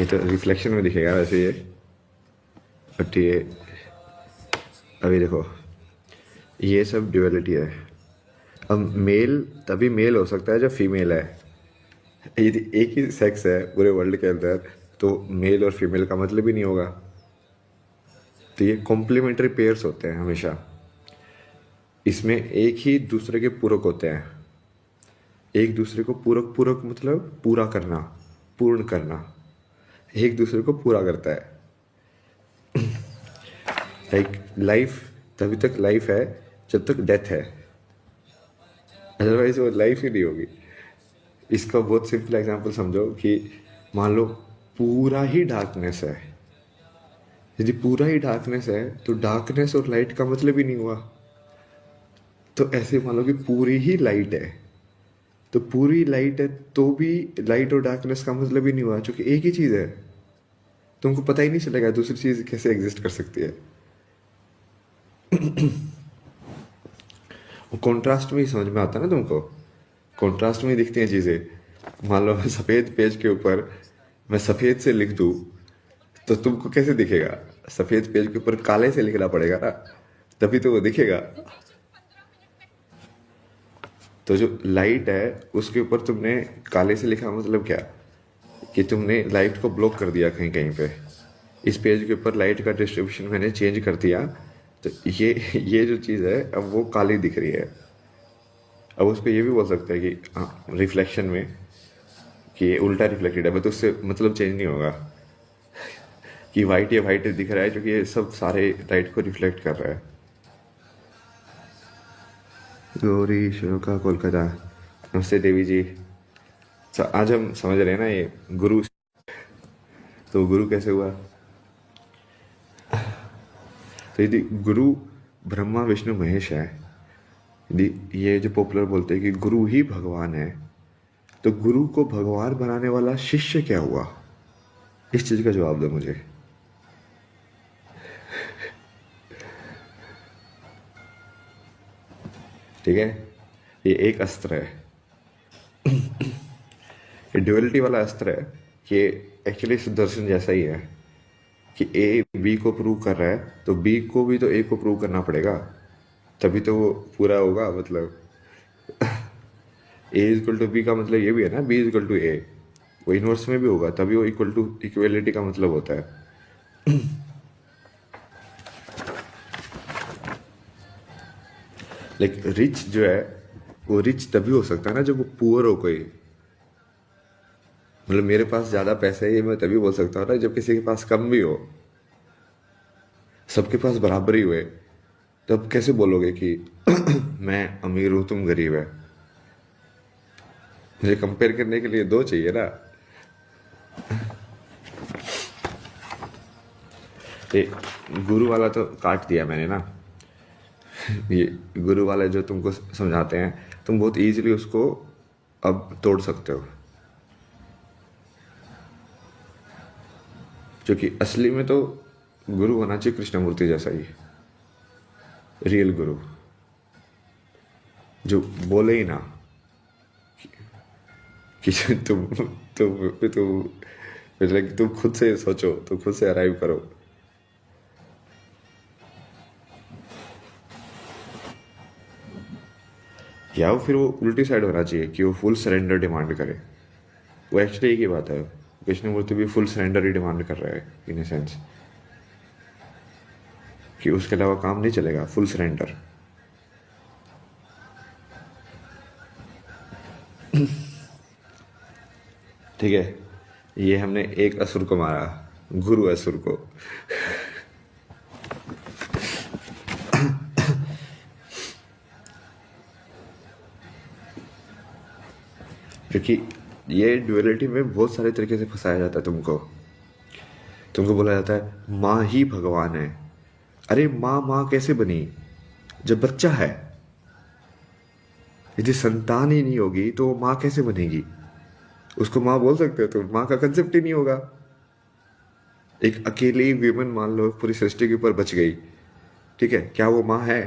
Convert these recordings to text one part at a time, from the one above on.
ये तो रिफ्लेक्शन में दिखेगा वैसे ये, बट ये अभी देखो, ये सब ड्यूअलिटी है। अब मेल तभी मेल हो सकता है जब फीमेल है। यदि एक ही सेक्स है पूरे वर्ल्ड के अंदर तो मेल और फीमेल का मतलब ही नहीं होगा। तो ये कॉम्प्लीमेंट्री पेयर्स होते हैं हमेशा। इसमें एक ही दूसरे के पूरक होते हैं। एक दूसरे को पूरक, पूरक मतलब पूरा करना, पूर्ण करना, एक दूसरे को पूरा करता है। लाइक लाइफ तभी तक लाइफ है जब तक डेथ है, अदरवाइज वो लाइफ ही नहीं होगी। इसका बहुत सिंपल एग्जांपल समझो कि मान लो पूरा ही डार्कनेस है। यदि पूरा ही डार्कनेस है तो डार्कनेस और लाइट का मतलब ही नहीं हुआ। तो ऐसे मान लो कि पूरी ही लाइट है, तो पूरी लाइट है तो भी लाइट और डार्कनेस का मतलब ही नहीं हुआ, क्योंकि एक ही चीज़ है। तुमको पता ही नहीं चलेगा दूसरी चीज़ कैसे एग्जिस्ट कर सकती है। कॉन्ट्रास्ट में ही समझ में आता है ना तुमको, कॉन्ट्रास्ट में ही दिखती हैं चीज़ें। मान लो सफ़ेद पेज के ऊपर मैं सफ़ेद से लिख दूँ तो तुमको कैसे दिखेगा? सफ़ेद पेज के ऊपर काले से लिखना पड़ेगा ना, तभी तो वो दिखेगा। तो जो लाइट है उसके ऊपर तुमने काले से लिखा मतलब क्या कि तुमने लाइट को ब्लॉक कर दिया कहीं कहीं पे। इस पेज के ऊपर लाइट का डिस्ट्रीब्यूशन मैंने चेंज कर दिया, तो ये जो चीज़ है अब वो काली दिख रही है। अब उस पर ये भी बोल सकते हैं कि रिफ्लेक्शन में कि ये उल्टा रिफ्लेक्टेड है, बट उससे मतलब चेंज नहीं होगा कि वाइट या वाइट दिख रहा है, क्योंकि ये सब सारे लाइट को रिफ्लेक्ट कर रहा है। गौरी शोका कोलकाता, नमस्ते देवी जी। आज हम समझ रहे हैं ना ये गुरु। तो गुरु कैसे हुआ? तो यदि गुरु ब्रह्मा विष्णु महेश है, यदि ये जो पॉपुलर बोलते हैं कि गुरु ही भगवान है, तो गुरु को भगवान बनाने वाला शिष्य क्या हुआ? इस चीज का जवाब दो मुझे। ठीक है, ये एक अस्त्र है, ये ड्युअलिटी वाला अस्त्र है कि एक्चुअली सुदर्शन जैसा ही है कि ए बी को प्रूव कर रहा है तो बी को भी तो ए को प्रूव करना पड़ेगा, तभी तो वो पूरा होगा। मतलब ए इक्वल टू बी का मतलब ये भी है ना, बी इक्वल टू ए, वो इनवर्स में भी होगा, तभी वो इक्वल टू इक्वलिटी का मतलब होता है। लाइक रिच जो है वो रिच तभी हो सकता है ना जब वो पुअर हो कोई। मतलब मेरे पास ज्यादा पैसे है ये मैं तभी बोल सकता हूँ ना जब किसी के पास कम भी हो। सबके पास बराबर ही हुए तब कैसे बोलोगे कि मैं अमीर हूं तुम गरीब है? मुझे कंपेयर करने के लिए दो चाहिए ना। ये गुरु वाला तो काट दिया मैंने ना। ये गुरु वाला जो तुमको समझाते हैं तुम बहुत इजीली उसको अब तोड़ सकते हो, क्योंकि असली में तो गुरु होना चाहिए कृष्णमूर्ति जैसा ही, रियल गुरु जो बोले ही ना कि तुम मतलब कि तुम खुद से सोचो, तुम खुद से अराइव करो। या फिर वो उल्टी साइड होना चाहिए कि वो फुल सरेंडर डिमांड करे। वो एक्चुअली एक ही बात है, कृष्णमूर्ति भी फुल सरेंडर ही डिमांड कर रहा है इन ए सेंस कि उसके अलावा काम नहीं चलेगा, फुल सरेंडर। ठीक है, ये हमने एक असुर को मारा, गुरु असुर को। क्योंकि ये ड्युअलिटी में बहुत सारे तरीके से फंसाया जाता है तुमको। तुमको बोला जाता है माँ ही भगवान है। अरे माँ माँ कैसे बनी जब बच्चा है? यदि संतान ही नहीं होगी तो वो माँ कैसे बनेगी? उसको माँ बोल सकते हो तो माँ का कंसेप्ट ही नहीं होगा। एक अकेली वीमन मान लो पूरी सृष्टि के ऊपर बच गई, ठीक है, क्या वो माँ है?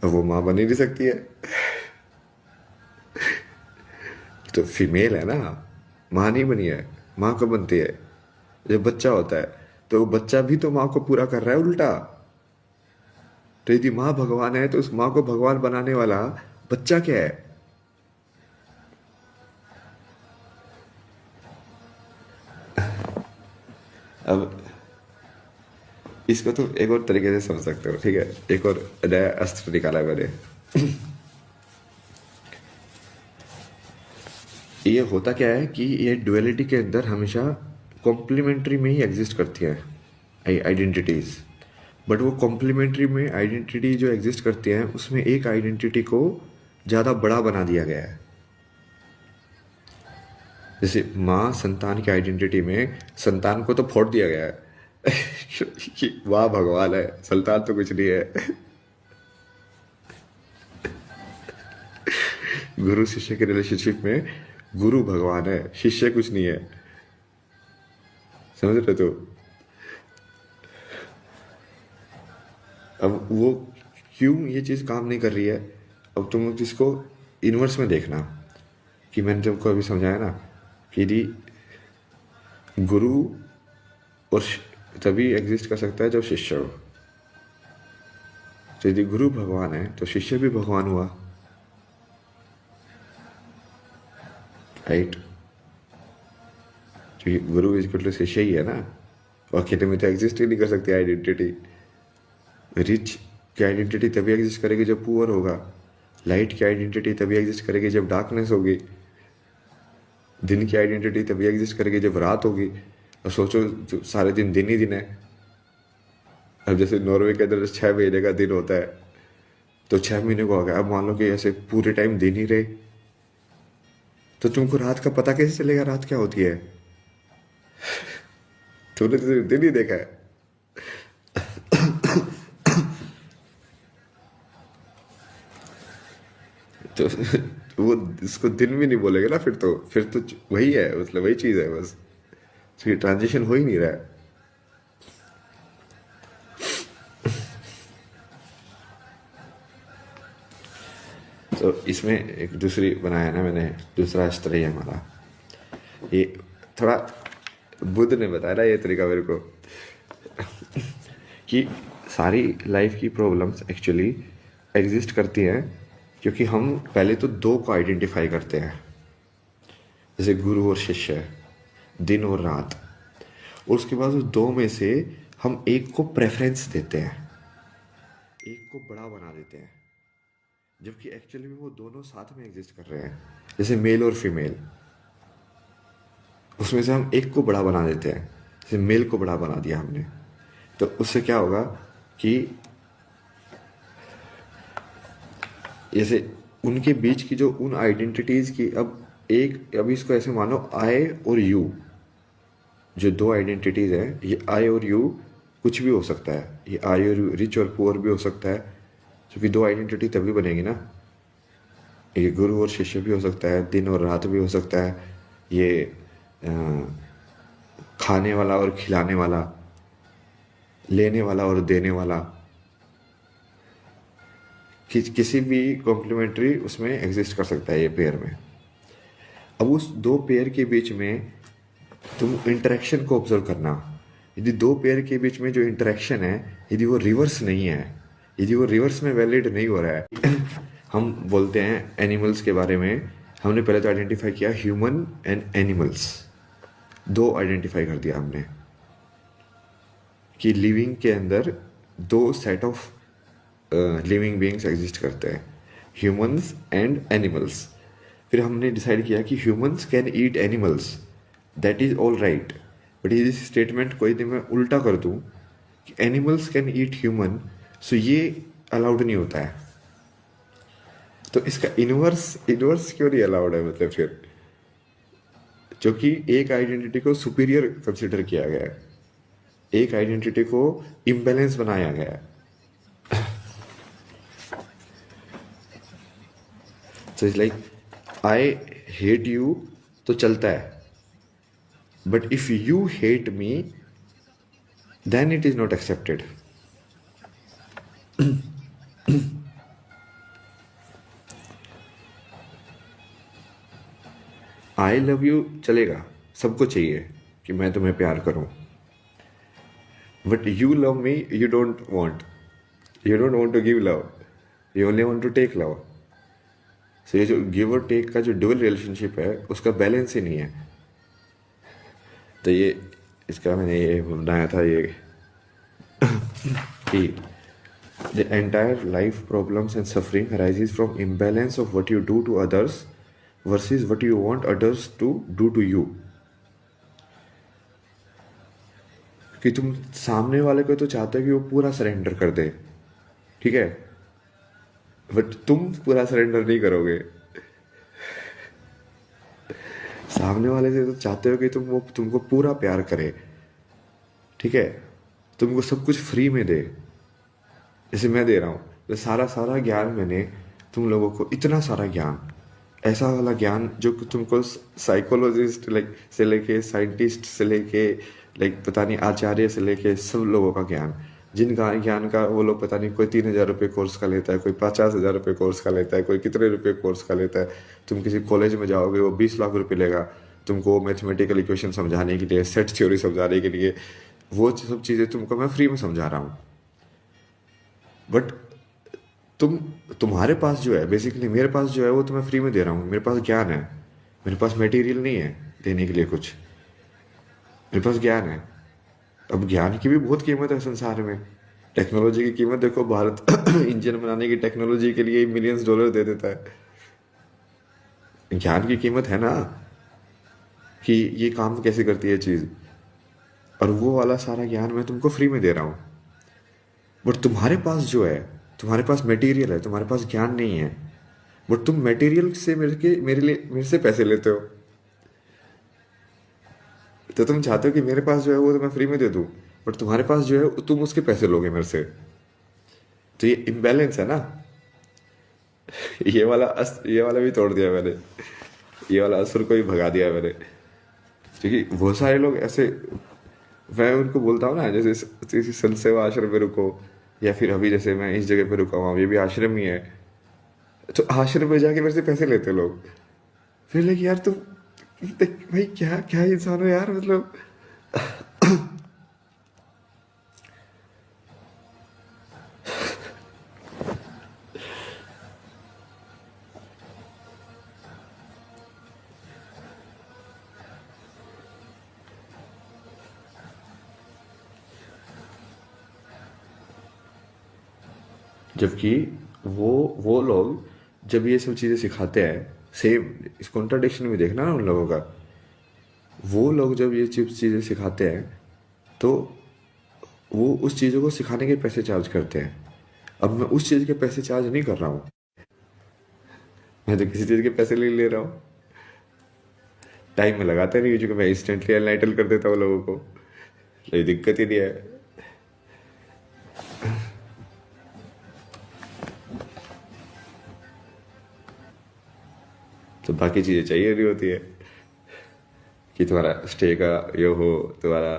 अब वो माँ बन ही नहीं सकती है, तो फीमेल है ना, माँ नहीं बनी है। माँ कब बनती है? जब बच्चा होता है। तो बच्चा भी तो माँ को पूरा कर रहा है उल्टा। तो यदि माँ भगवान है तो उस माँ को भगवान बनाने वाला बच्चा क्या है? अब इसको तो एक और तरीके से समझ सकते हो, ठीक है? एक और नया अस्त्र निकाला है मैंने। ये होता क्या है कि ये डुअलिटी के अंदर हमेशा कॉम्प्लीमेंट्री में ही एग्जिस्ट करती है आइडेंटिटीज। बट वो कॉम्प्लीमेंट्री में आइडेंटिटी जो एग्जिस्ट करती है उसमें एक आइडेंटिटी को ज़्यादा बड़ा बना दिया गया है। जैसे माँ संतान की आइडेंटिटी में संतान को तो फोड़ दिया गया है कि वाह भगवान है, संतान तो कुछ नहीं है। गुरु शिष्य के रिलेशनशिप में गुरु भगवान है, शिष्य कुछ नहीं है। समझ रहे तो? अब वो क्यों ये चीज़ काम नहीं कर रही है? अब तुम इसको इनवर्स में देखना, कि मैंने तुमको अभी समझाया ना कि यदि गुरु और तभी एग्जिस्ट कर सकता है जब शिष्य हो। तो यदि गुरु भगवान है तो शिष्य भी भगवान हुआ, राइट? क्योंकि गुरु इज इक्वल टू शिष्य ही है ना। और अकेले में तो एग्जिस्ट ही नहीं कर सकती आइडेंटिटी। रिच की आइडेंटिटी तभी एग्जिस्ट करेगी जब पुअर होगा। लाइट की आइडेंटिटी तभी एग्जिस्ट करेगी जब डार्कनेस होगी। दिन की आइडेंटिटी तभी एग्जिस्ट करेगी जब रात होगी। और सोचो तो सारे दिन दिन ही दिन है। अब जैसे नॉर्वे के अंदर 6 महीने का दिन होता है, तो 6 महीने को आ गया। अब मान लो कि ऐसे पूरे टाइम दिन ही रहे, तो तुमको रात का पता कैसे चलेगा रात क्या होती है? तूने तो दिन ही देखा है। तो वो इसको दिन भी नहीं बोलेगा ना, फिर तो वही है, मतलब वही चीज है बस। तो ये ट्रांजिशन हो ही नहीं रहा है। तो इसमें एक दूसरी बनाया ना मैंने, दूसरा अस्त्र है हमारा। ये थोड़ा बुद्ध ने बताया ना ये तरीका मेरे को, कि सारी लाइफ की प्रॉब्लम्स एक्चुअली एग्जिस्ट करती हैं क्योंकि हम पहले तो दो को आइडेंटिफाई करते हैं, जैसे गुरु और शिष्य, दिन और रात। और उसके बाद उस दो में से हम एक को प्रेफरेंस देते हैं, एक को बड़ा बना देते हैं, जबकि एक्चुअली में वो दोनों साथ में एग्जिस्ट कर रहे हैं। जैसे मेल और फीमेल, उसमें से हम एक को बड़ा बना देते हैं। जैसे मेल को बड़ा बना दिया हमने, तो उससे क्या होगा कि जैसे उनके बीच की जो उन आइडेंटिटीज की, अब इसको ऐसे मानो आई और यू, जो दो आइडेंटिटीज हैं, ये आई और यू कुछ भी हो सकता है। ये आई और यू रिच और पुअर भी हो सकता है, क्योंकि दो आइडेंटिटी तभी बनेगी ना। ये गुरु और शिष्य भी हो सकता है, दिन और रात भी हो सकता है, ये अ, खाने वाला और खिलाने वाला, लेने वाला और देने वाला, किसी भी कॉम्प्लीमेंट्री उसमें एग्जिस्ट कर सकता है ये पेयर में। अब उस दो पेयर के बीच में तुम इंटरेक्शन को ऑब्जर्व करना। यदि दो पेयर के बीच में जो इंटरेक्शन है, यदि वो रिवर्स नहीं है, यदि वो रिवर्स में वैलिड नहीं हो रहा है हम बोलते हैं एनिमल्स के बारे में, हमने पहले तो आइडेंटिफाई किया ह्यूमन एंड एनिमल्स, दो आइडेंटिफाई कर दिया हमने कि लिविंग के अंदर दो set of living beings exist करते हैं, ह्यूमंस एंड एनिमल्स। फिर हमने डिसाइड किया कि humans can eat animals, that is all right. But इस स्टेटमेंट को यदि मैं उल्टा कर दूं कि एनिमल्स कैन ईट ह्यूमन, सो ये अलाउड नहीं होता है। तो इसका इनवर्स इनवर्स क्यों नहीं अलाउड है? मतलब फिर जो कि एक आइडेंटिटी को सुपीरियर कंसिडर किया गया है, एक आइडेंटिटी को इम्बैलेंस बनाया गया है। So it's like I hate you तो चलता है, but if you hate me then it is not accepted. I love you चलेगा, सबको चाहिए कि मैं तुम्हें प्यार करूं, but you love me, you don't want to give love, you only want to take love. So ये जो गिव और टेक का जो ड्यूअल रिलेशनशिप है उसका बैलेंस ही नहीं है। तो ये इसका मैंने ये बनाया था ये कि the entire life problems and suffering arises from imbalance of what you do to others versus what you want others to do to you। कि तुम सामने वाले को तो चाहते हो कि वो पूरा सरेंडर कर दे, ठीक है, बट तुम पूरा सरेंडर नहीं करोगे। सामने वाले से तो चाहते हो कि वो तुमको पूरा प्यार करे, ठीक है, तुमको सब कुछ फ्री में दे, जैसे मैं दे रहा हूँ। तो सारा सारा ज्ञान मैंने तुम लोगों को, इतना सारा ज्ञान, ऐसा वाला ज्ञान जो कि तुमको साइकोलॉजिस्ट से लेके साइंटिस्ट से लेके पता नहीं आचार्य से लेके सब लोगों का ज्ञान, जिनका ज्ञान का वो लोग पता नहीं, कोई 3,000 रुपये कोर्स का लेता है, कोई 50,000 रुपये कोर्स का लेता है, कोई कितने रुपये कोर्स का लेता है। तुम किसी कॉलेज में जाओगे वो 20 लाख रुपये लेगा तुमको मैथमेटिकल इक्वेशन समझाने के लिए, सेट थ्योरी समझाने के लिए। वो सब चीज़ें तुमको मैं फ्री में समझा रहा हूँ, बट तुम्हारे पास जो है, बेसिकली मेरे पास जो है वो तो मैं फ्री में दे रहा हूँ। मेरे पास ज्ञान है, मेरे पास मटेरियल नहीं है देने के लिए कुछ, मेरे पास ज्ञान है। अब ज्ञान की भी बहुत कीमत है संसार में। टेक्नोलॉजी की कीमत देखो, भारत इंजन बनाने की टेक्नोलॉजी के लिए मिलियंस डॉलर दे देता है। ज्ञान की कीमत है ना, कि ये काम कैसे करती है चीज़, और वो वाला सारा ज्ञान मैं तुमको फ्री में दे रहा हूँ। बट तुम्हारे पास जो है, तुम्हारे पास मटेरियल है, तुम्हारे पास ज्ञान नहीं है, बट तुम मटेरियल से मेरे से पैसे लेते हो। तो तुम चाहते हो कि मेरे पास जो है वो तो मैं फ्री में दे दूं, बट तुम्हारे पास जो है तुम उसके पैसे लोगे मेरे से। तो ये इम्बैलेंस है ना। ये वाला भी तोड़ दिया मैंने, ये वाला असुर को भी भगा दिया मैंने। क्योंकि बहुत सारे लोग ऐसे, मैं उनको बोलता हूँ ना, जैसे संत सेवा आश्रम में रुको, या फिर अभी जैसे मैं इस जगह पे रुका हुआ, ये भी आश्रम ही है। तो आश्रम में जाके मेरे से पैसे लेते लोग, फिर लेकिन यार तुम भाई क्या क्या इंसान हो यार, मतलब जबकि वो लोग जब ये सब चीज़ें सिखाते हैं, सेम इस कॉन्ट्राडिक्शन में देखना ना उन लोगों का, वो लोग जब ये चीज़ें सिखाते हैं तो वो उस चीज़ों को सिखाने के पैसे चार्ज करते हैं। अब मैं उस चीज़ के पैसे चार्ज नहीं कर रहा हूँ, मैं तो किसी चीज़ के पैसे ले ले रहा हूँ। टाइम में लगाता नहीं, क्योंकि मैं इंस्टेंटली एनलाइटन कर देता हूँ लोगों को, कोई दिक्कत ही नहीं है। तो बाकी चीज़ें चाहिए नहीं होती है कि तुम्हारा स्टे का ये हो, तुम्हारा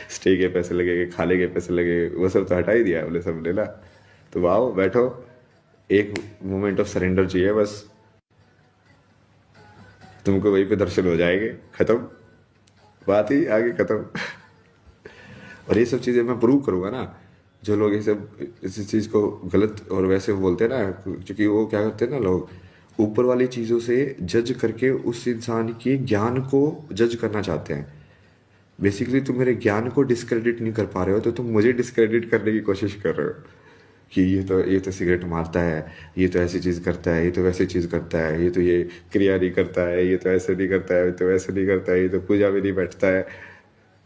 स्टे के पैसे लगे, खाने के पैसे लगे, वो सब तो हटा ही दिया बोले सब ने ना। तो आओ बैठो, एक मोमेंट ऑफ सरेंडर चाहिए बस, तुमको वहीं पे दर्शन हो जाएंगे, खत्म बात ही, आगे खत्म। और ये सब चीज़ें मैं प्रूव करूँगा ना। जो लोग ये सब इस चीज़ को गलत और वैसे बोलते हैं ना, क्योंकि वो क्या करते हैं ना, लोग ऊपर वाली चीज़ों से जज करके उस इंसान के ज्ञान को जज करना चाहते हैं। बेसिकली तुम मेरे ज्ञान को डिस्क्रेडिट नहीं कर पा रहे हो, तो तुम मुझे डिस्क्रेडिट करने की कोशिश कर रहे हो कि ये तो सिगरेट मारता है, ये तो ऐसी चीज़ करता है, ये तो वैसी चीज़ करता है, ये तो ये क्रिया नहीं करता है, ये तो ऐसे नहीं करता है, ये तो वैसे नहीं करता है, ये तो पूजा में नहीं बैठता है।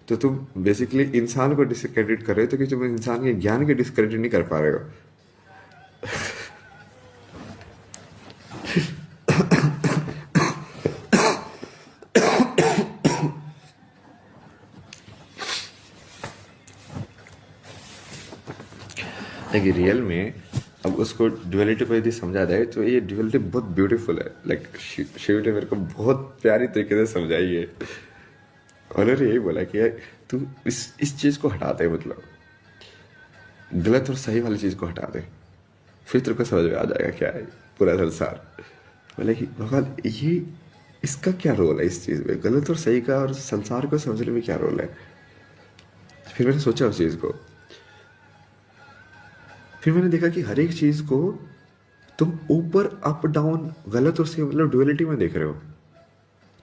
तो तुम बेसिकली इंसान को डिस्क्रेडिट कर रहे हो, तो कि तुम इंसान के ज्ञान के डिस्क्रेडिट नहीं कर पा रहे हो। लेकिन रियल में अब उसको ड्युअलिटी को यदि समझा जाए तो ये ड्युअलिटी बहुत ब्यूटीफुल है। शिव ने मेरे को बहुत प्यारी तरीके से समझाई है। उन्होंने यही बोला कि यार तू इस चीज़ को हटा दे, मतलब गलत और सही वाली चीज़ को हटा दे, फिर तेरे को समझ में आ जाएगा क्या है पूरा संसार। बोले कि भगवान इसका क्या रोल है इस चीज़ में, गलत और सही का और संसार को समझने में क्या रोल है? फिर मैंने सोचा उस चीज़ को, फिर मैंने देखा कि हर एक चीज़ को तुम ऊपर अप डाउन, गलत और सही मतलब डुअलिटी में देख रहे हो।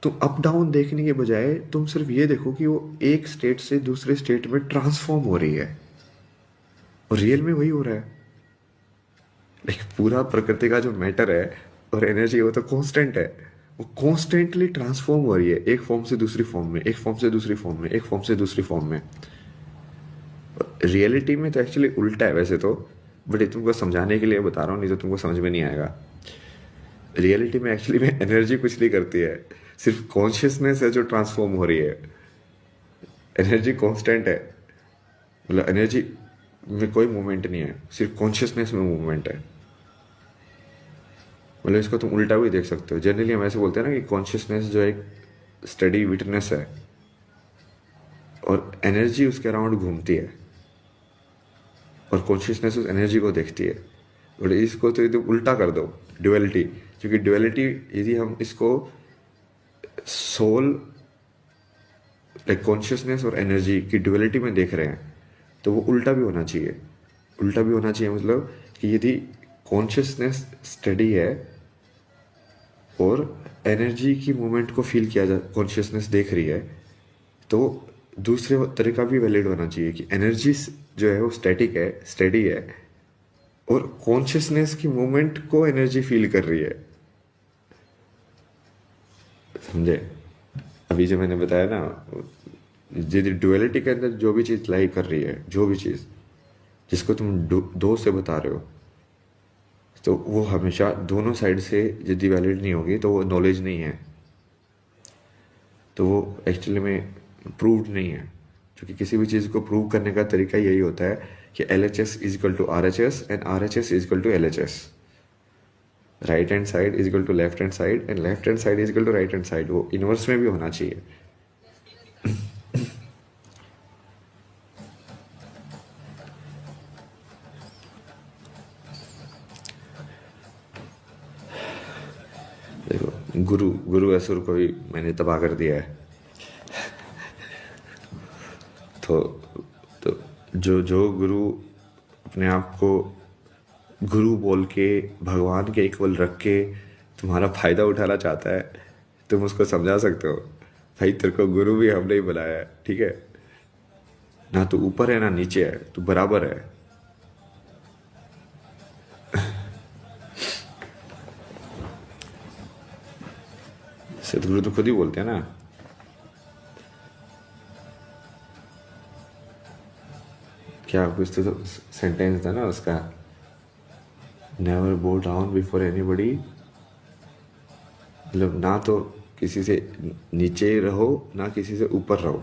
तुम अप डाउन देखने के बजाय तुम सिर्फ ये देखो कि वो एक स्टेट से दूसरे स्टेट में ट्रांसफॉर्म हो रही है, और रियल में वही हो रहा है। लाइक पूरा प्रकृति का जो मैटर है और एनर्जी, वो तो कांस्टेंट है, वो कॉन्स्टेंटली ट्रांसफॉर्म हो रही है, एक फॉर्म से दूसरी फॉर्म में, एक फॉर्म से दूसरी फॉर्म में, एक फॉर्म से दूसरी फॉर्म में। रियलिटी में तो एक्चुअली उल्टा है वैसे तो, बट ये तुमको समझाने के लिए बता रहा हूँ, नहीं तो तुमको समझ में नहीं आएगा। रियलिटी में एक्चुअली में एनर्जी कुछ नहीं करती है, सिर्फ कॉन्शियसनेस है जो ट्रांसफॉर्म हो रही है। एनर्जी कांस्टेंट है, मतलब एनर्जी में कोई मूवमेंट नहीं है, सिर्फ कॉन्शियसनेस में मूवमेंट है। मतलब इसको तुम उल्टा भी देख सकते हो। जनरली हम ऐसे बोलते हैं ना कि कॉन्शियसनेस जो एक स्टडी विटनेस है और एनर्जी उसके अराउंड घूमती है, और कॉन्शियसनेस उस एनर्जी को देखती है। और इसको तो एकदम उल्टा कर दो, ड्युअलिटी। क्योंकि ड्युअलिटी यदि हम इसको सोल, लाइक कॉन्शियसनेस और एनर्जी की ड्युअलिटी में देख रहे हैं, तो वो उल्टा भी होना चाहिए। उल्टा भी होना चाहिए मतलब कि यदि कॉन्शियसनेस स्टडी है और एनर्जी की मूवमेंट को फील किया जा, कॉन्शियसनेस देख रही है, तो दूसरे तरीका भी वैलिड होना चाहिए कि एनर्जी जो है वो स्टैटिक है, स्टेडी है, और कॉन्शियसनेस की मूवमेंट को एनर्जी फील कर रही है। समझे? अभी जो मैंने बताया ना, यदि ड्युअलिटी के अंदर जो भी चीज़ लाई कर रही है, जो भी चीज़ जिसको तुम दो से बता रहे हो, तो वो हमेशा दोनों साइड से यदि वैलिड नहीं होगी तो वो नॉलेज नहीं है, तो वो एक्चुअली में प्रूव्ड नहीं है। क्योंकि किसी भी चीज़ को प्रूव करने का तरीका यही होता है कि LHS is equal to RHS and RHS is equal to LHS। Right hand side is equal to left hand side and left hand side is equal to right hand side. वो inverse में भी होना चाहिए। देखो, गुरु गुरु असुर को भी मैंने तबाह कर दिया है। तो तो जो जो गुरु अपने आप को गुरु बोल के भगवान के इक्वल रख के तुम्हारा फायदा उठाना चाहता है, तुम उसको समझा सकते हो, भाई तेरे को गुरु भी हमने ही बनाया है, ठीक है ना? तू ऊपर है ना नीचे है, तू बराबर है। सदगुरु तो खुद ही बोलते हैं ना, क्या कुछ तो सेंटेंस था ना उसका, नेवर बो डाउन बिफोर एनीबडी। मतलब ना तो किसी से नीचे रहो ना किसी से ऊपर रहो।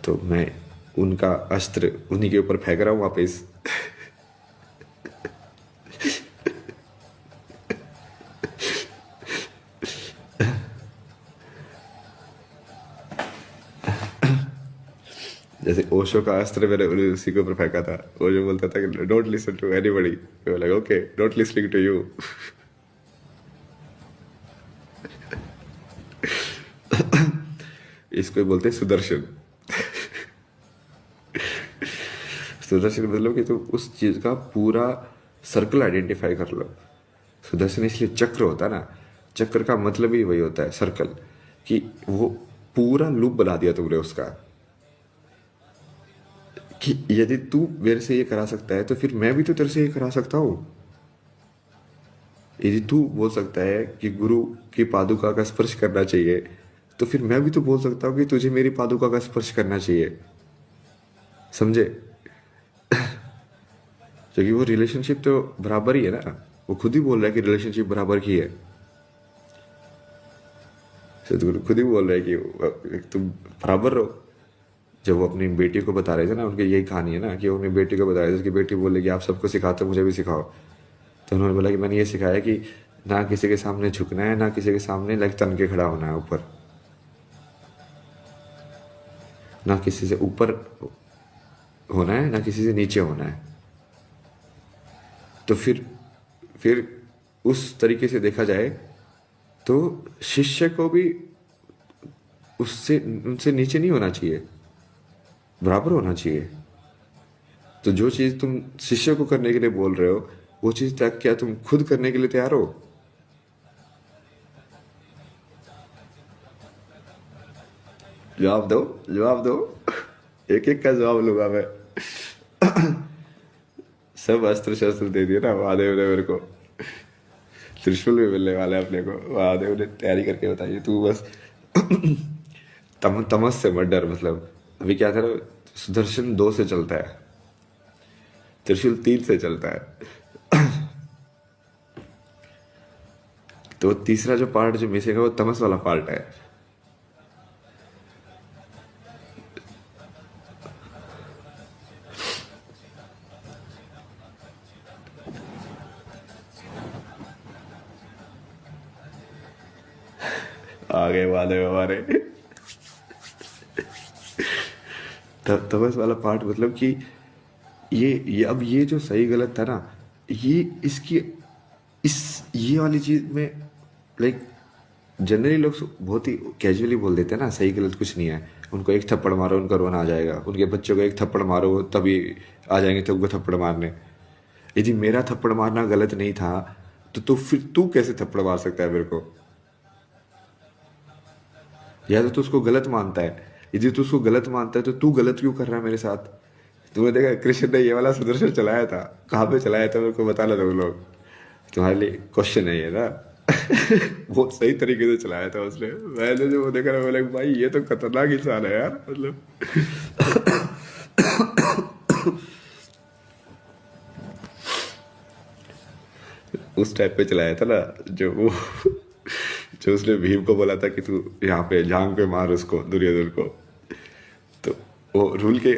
तो मैं उनका अस्त्र उन्हीं के ऊपर फेंक रहा हूँ वापिस। जैसे ओशो का अस्त्र मैंने उसी के ऊपर फेंका था। वो जो बोलता था कि don't listen to anybody, like okay don't listening to you. इसको बोलते हैं सुदर्शन। सुदर्शन मतलब कि तुम उस चीज का पूरा सर्कल आइडेंटिफाई कर लो। सुदर्शन इसलिए चक्र होता है ना, चक्र का मतलब ही वही होता है, सर्कल, कि वो पूरा लूप बना दिया तुमने उसका, कि यदि तू मेरे से ये करा सकता है तो फिर मैं भी तो तेरे से ये करा सकता हूं। यदि तू बोल सकता है कि गुरु की पादुका का स्पर्श करना चाहिए, तो फिर मैं भी तो बोल सकता हूँ कि तुझे मेरी पादुका का स्पर्श करना चाहिए। समझे? क्योंकि वो रिलेशनशिप तो बराबर ही है ना, वो खुद ही बोल रहा है कि रिलेशनशिप बराबर की है। सदगुरु खुद ही बोल रहा है कि तुम बराबर रहो। जब वो अपनी बेटी को बता रहे थे ना, उनकी यही कहानी है ना, कि वो अपनी बेटी को बता रहे थे, उसकी बेटी बोले कि आप सबको सिखाते मुझे भी सिखाओ। तो उन्होंने बोला कि मैंने ये सिखाया कि ना किसी के सामने झुकना है, ना किसी के सामने लाइक तन के खड़ा होना है ऊपर, ना किसी से ऊपर होना है ना किसी से नीचे होना है। तो फिर उस तरीके से देखा जाए तो शिष्य को भी उससे उनसे नीचे नहीं होना चाहिए, बराबर होना चाहिए। तो जो चीज तुम शिष्य को करने के लिए बोल रहे हो, वो चीज तक क्या तुम खुद करने के लिए तैयार हो? जवाब दो, जवाब दो। एक एक का जवाब लूंगा मैं। सब अस्त्र शस्त्र दे दिए ना महादेव ने मेरे को, त्रिशूल भी मिलने वाला है अपने को। महादेव ने तैयारी करके बताइए, तू बस तमस से मत डर। मतलब अभी क्या था ना, सुदर्शन 2 से चलता है, त्रिशूल 3 से चलता है। तो तीसरा जो पार्ट जो मिसेगा वो तमस वाला पार्ट है। आगे वाले हमारे तमस वाला पार्ट मतलब कि ये अब ये जो सही गलत था ना, ये इसकी इस ये वाली चीज में लाइक जनरली लोग बहुत ही कैजुअली बोल देते हैं ना, सही गलत कुछ नहीं है। उनको एक थप्पड़ मारो उनका रोना आ जाएगा, उनके बच्चों को एक थप्पड़ मारो तभी आ जाएंगे तुमको थप्पड़ मारने। यदि मेरा थप्पड़ मारना गलत नहीं था तो फिर तू कैसे थप्पड़ मार सकता है मेरे को? या तो तू उसको गलत मानता है, यदि तू उसको गलत मानता है तो तू गलत क्यों कर रहा है मेरे साथ? तुमने देखा कृष्ण ने ये वाला सुदर्शन चलाया था, कहाँ पे चलाया था मेरे को बताना तुम लोग। तुम्हारे लिए क्वेश्चन है ये ना। बहुत सही तरीके से चलाया था उसने। मैंने जो वो देखा ना, बोला भाई ये तो खतरनाक इंसान है यार, मतलब। उस टाइप पे चलाया था ना, जो वो जो उसने भीम को बोला था कि तू यहाँ पे जांग पे मार उसको, दुर्योधन को। तो वो रूल के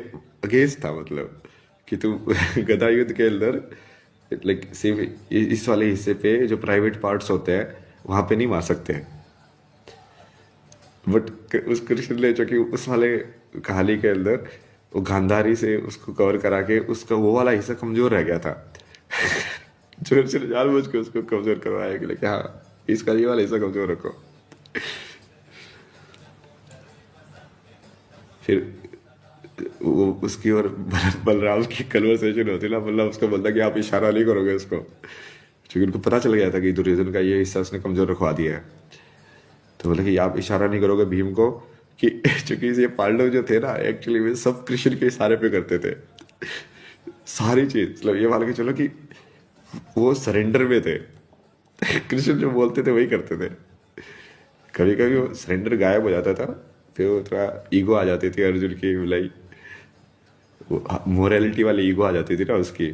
अगेंस्ट था, मतलब कि तू गदा युद्ध के अंदर लाइक सिर्फ इस वाले हिस्से पे जो प्राइवेट पार्ट्स होते हैं वहां पे नहीं मार सकते। बट उस कृष्ण ने जो कि उस वाले कहानी के अंदर वो गांधारी से उसको कवर करा के उसका वो वाला हिस्सा कमजोर रह गया था। जो जानबूझ के उसको कमजोर करवाया कि हाँ इसका ये वाला हिस्सा कमजोर रखो। फिर वो उसकी और बलराम की कन्वर्सेशन होती ना, मतलब उसको बोलता कि आप इशारा नहीं करोगे उसको, क्योंकि उनको पता चल गया था कि दुर्योधन का ये हिस्सा उसने कमजोर रखवा दिया है। तो बोला कि आप इशारा नहीं करोगे भीम को कि चूंकि ये पांडव जो थे ना एक्चुअली वे सब कृष्ण के इशारे पे करते थे सारी चीज। मतलब ये मान के चलो कि वो सरेंडर में थे। कृष्ण जो बोलते थे वही करते थे। कभी कभी वो सरेंडर गायब हो जाता था, फिर वो थोड़ा ईगो आ जाती थी अर्जुन की, बुलाई वो मोरालिटी वाली ईगो आ जाती थी ना उसकी।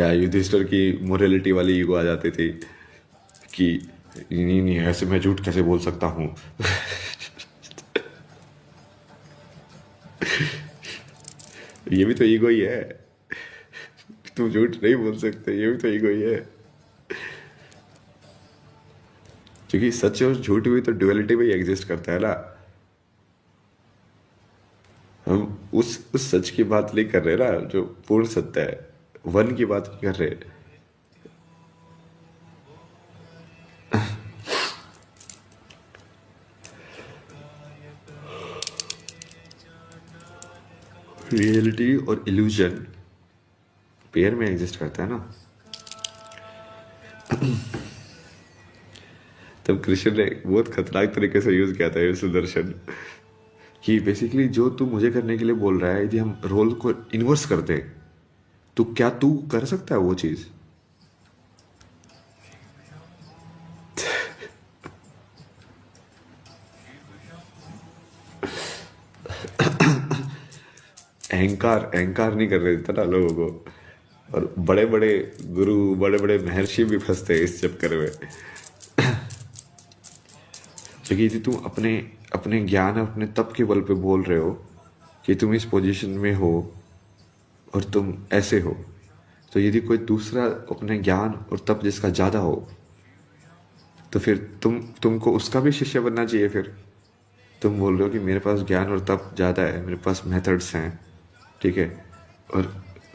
या युधिष्ठिर की मोरालिटी वाली ईगो आ जाती थी कि नहीं नहीं ऐसे मैं झूठ कैसे बोल सकता हूँ। ये भी तो ईगो ही है, तुम झूठ नहीं बोल सकते, ये भी तो ईगो ही है। क्योंकि सच और झूठ भी तो ड्युअलिटी में ही एग्जिस्ट करता है ना। हम उस सच की बात नहीं कर रहे ना जो पूर्ण सत्य है, वन की बात नहीं कर रहे। रियलिटी और इल्यूजन पेयर में एग्जिस्ट करता है ना। तब कृष्ण ने बहुत खतरनाक तरीके से यूज किया था ये सुदर्शन, कि बेसिकली जो तू मुझे करने के लिए बोल रहा है, यदि हम रोल को इन्वर्स करते तो क्या तू कर सकता है वो चीज? अहंकार अहंकार नहीं कर रहे थे ना लोगों को, और बड़े बड़े गुरु बड़े बड़े महर्षि भी फंसते हैं इस चक्कर में। क्योंकि यदि तुम अपने अपने ज्ञान अपने तप के बल पे बोल रहे हो कि तुम इस पोजीशन में हो और तुम ऐसे हो, तो यदि कोई दूसरा अपने ज्ञान और तप जिसका ज्यादा हो तो फिर तुमको उसका भी शिष्य बनना चाहिए। फिर तुम बोल रहे हो कि मेरे पास ज्ञान और तप ज्यादा है, मेरे पास मेथड्स हैं, ठीक है, और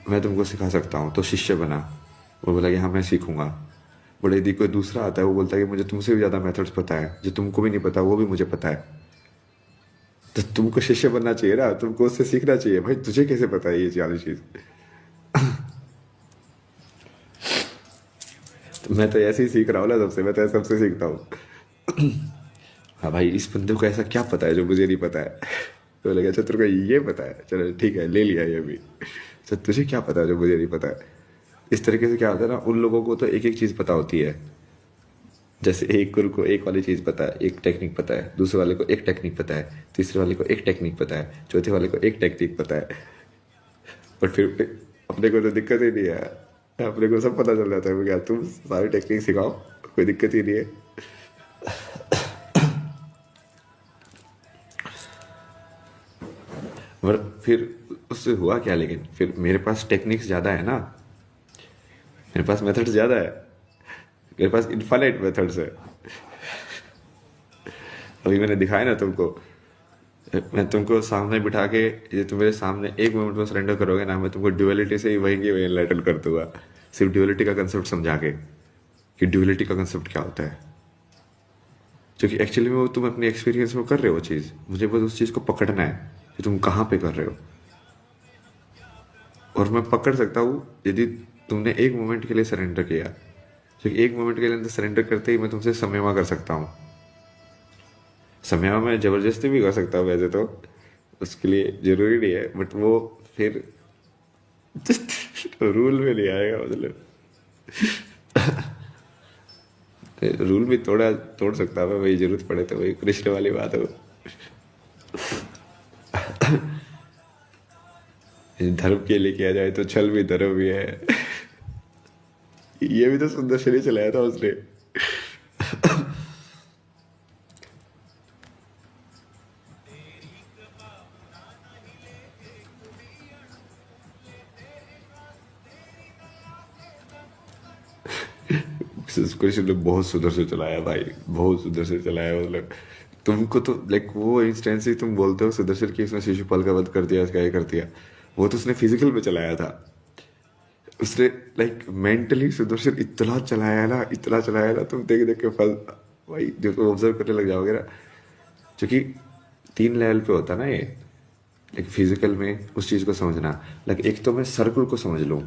मैं तुमको सिखा सकता हूँ, तो शिष्य बना। वो बोला कि हाँ मैं सीखूंगा। बड़े यदि कोई दूसरा आता है, वो बोलता है कि मुझे तुमसे भी ज़्यादा मेथड्स पता है, जो तुमको भी नहीं पता वो भी मुझे पता है। तो तुमको शिष्य बनना चाहिए ना, तुमको उससे सीखना चाहिए। भाई तुझे कैसे पता है ये सारी चीज़? तो मैं तो ऐसे ही सीख रहा हूँ ना सबसे, मैं तो सबसे सीखता हूँ। हाँ भाई, इस बंदे को ऐसा क्या पता है जो मुझे नहीं पता है? तो लगा अच्छा तेरे को ये पता है, चलो ठीक है ले लिया ये भी। अच्छा तुझे क्या पता है जो मुझे नहीं पता है? इस तरीके से क्या होता है ना, उन लोगों को तो एक एक चीज़ पता होती है। जैसे एक गुरु को एक वाली चीज़ पता है, एक टेक्निक पता है, दूसरे वाले को एक टेक्निक पता है, तीसरे वाले को एक टेक्निक पता है, चौथे वाले को एक टेक्निक पता है। बट फिर अपने को तो दिक्कत ही नहीं है, अपने को सब पता चल जाता है। क्या तुम सारी टेक्निक सिखाओ, कोई दिक्कत ही नहीं है। और फिर उससे हुआ क्या, लेकिन फिर मेरे पास टेक्निक्स ज़्यादा है ना, मेरे पास मेथड्स ज़्यादा है, मेरे पास इनफाइनाइट मेथड्स है। अभी मैंने दिखाया ना तुमको, मैं तुमको सामने बिठा के, ये तुम मेरे सामने एक मिनट में सरेंडर करोगे ना, मैं तुमको ड्यूअलिटी से ही वहीं की वहीं एनलाइटन कर दूंगा, सिर्फ ड्यूअलिटी का कंसेप्ट समझा के कि ड्यूअलिटी का कंसेप्ट क्या होता है। क्योंकि एक्चुअली में वो तुम अपने एक्सपीरियंस में कर रहे हो चीज़, मुझे बस उस चीज़ को पकड़ना है कि तुम कहाँ पे कर रहे हो। और मैं पकड़ सकता हूँ यदि तुमने एक मोमेंट के लिए सरेंडर किया, क्योंकि एक मोमेंट के लिए सरेंडर करते ही मैं तुमसे समयमा कर सकता हूँ। समयमा मैं ज़बरदस्ती भी कर सकता हूँ वैसे तो, उसके लिए ज़रूरी नहीं है, बट वो फिर रूल में नहीं आएगा। मतलब रूल भी तोड़ा तोड़ सकता है वही जरूरत पड़े तो, वही कृष्ण वाली बात हो। धर्म के लिए किया जाए तो छल भी धर्म भी है। ये भी तो सुंदर शरीर चलाया था उसने। कृष्ण ने बहुत सुंदर से चलाया भाई, बहुत सुंदर से चलाया। मतलब तुमको तो लाइक वो इंस्टेंस ही तुम बोलते हो सुदर्शन की उसने शिशुपाल का वध कर दिया, क्या कर दिया, वो तो उसने फिजिकल में चलाया था। उसने लाइक मेंटली सुदर्शन इतना चलाया ना, इतना चलाया ना, तुम देख देख के फल भाई जब तुम ऑब्जर्व करने लग जाओगे ना। क्योंकि 3 लेवल पे होता है ना ये, लाइक फिजिकल में उस चीज़ को समझना। लाइक एक तो मैं सर्कल को समझ लूँ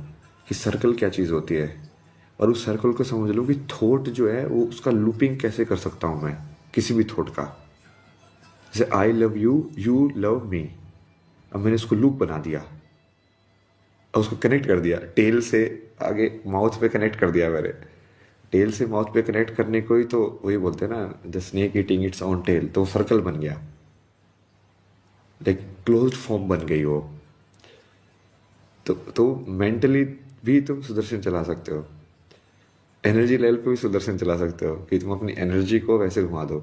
कि सर्कल क्या चीज़ होती है, और उस सर्कल को समझ लूँ कि थॉट जो है वो उसका लूपिंग कैसे कर सकता हूँ मैं किसी भी थॉट का। जैसे आई लव यू, यू लव मी, अब मैंने उसको लूप बना दिया और उसको कनेक्ट कर दिया, टेल से आगे माउथ पे कनेक्ट कर दिया मैंने। टेल से माउथ पे कनेक्ट करने को ही तो वही बोलते हैं ना, the snake eating its own tail, तो सर्कल बन गया, लाइक क्लोज्ड फॉर्म बन गई वो। तो मेंटली भी तुम सुदर्शन चला सकते हो, एनर्जी लेवल पे भी सुदर्शन चला सकते हो कि तुम अपनी एनर्जी को वैसे घुमा दो।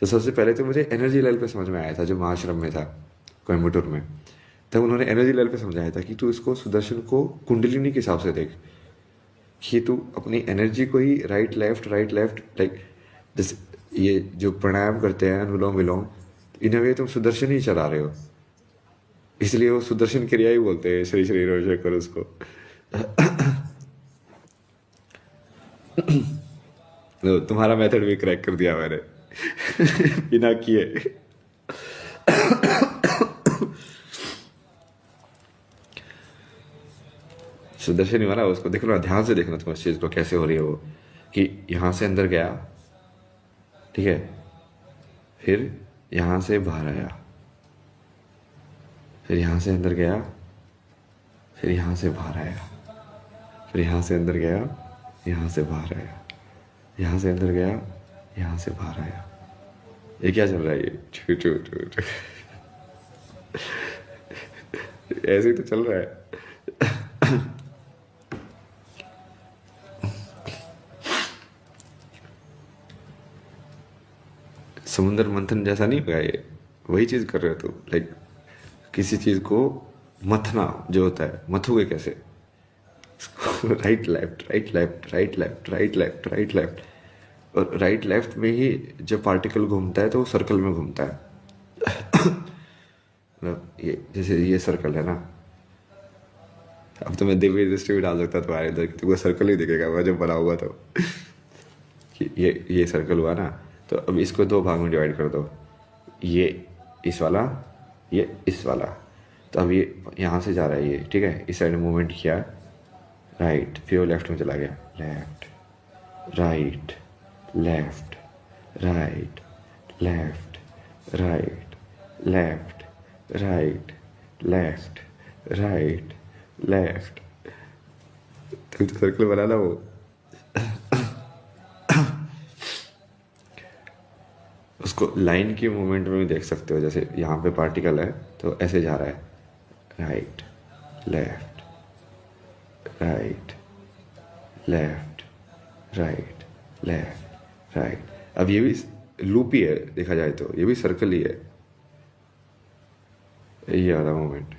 तो सबसे पहले तो मुझे एनर्जी लेवल पे समझ में आया था जब महाआश्रम में था कोयम्बटूर में, तब उन्होंने एनर्जी लेवल पे समझाया था कि तू इसको सुदर्शन को कुंडलिनी के हिसाब से देख, कि तू अपनी एनर्जी को ही राइट लेफ्ट लाइक जैसे ये जो प्राणायाम करते हैं अनुलोम विलोम, इन वे तुम सुदर्शन ही चला रहे हो, इसलिए वो सुदर्शन क्रिया ही बोलते हैं, श्री श्री रविशंकर उसको। तो तुम्हारा मेथड भी क्रैक कर दिया मैंने बिना किए। सुदर्शन ही वाला उसको देख लो ना, ध्यान से देखना तुम इस चीज को कैसे हो रही है वो, कि यहां से अंदर गया, ठीक है, फिर यहां से बाहर आया, फिर यहां से अंदर गया, फिर यहां से बाहर आया, फिर यहां से अंदर गया, यहां से बाहर आया, यहां से अंदर गया, यहां से बाहर आया। ये क्या चल रहा है, ये छू छू छू छू। ऐसे ही तो चल रहा है। समुद्र मंथन जैसा नहीं होगा ये, वही चीज कर रहे हो तुम, लाइक किसी चीज को मथना जो होता है, मथोगे कैसे? Right left right left right left right left right left, और राइट लेफ्ट में ही जब पार्टिकल घूमता है तो वो सर्कल में घूमता है। मतलब ये जैसे ये सर्कल है ना, अब तो मैं दिव्य दृष्टि भी डाल सकता तुम्हारे इधर, तुमको सर्कल ही दिखेगा मैं जब बना हुआ तो। ये सर्कल हुआ ना, तो अब इसको दो भाग में डिवाइड कर दो, ये इस वाला, ये इस वाला। तो अब ये यहाँ से जा रहा है ये, ठीक है, इस साइड में मूवमेंट किया, राइट, फिर वो लेफ्ट में चला गया, left right left right left right left right left right left. तुम तो सर्कल बनाना वो। उसको लाइन की मूवमेंट में भी देख सकते हो, जैसे यहाँ पे पार्टिकल है तो ऐसे जा रहा है, right left right left right left right. अब ये भी लूप ही है, देखा जाए तो ये भी सर्कल ही है, ये वाला मूवमेंट।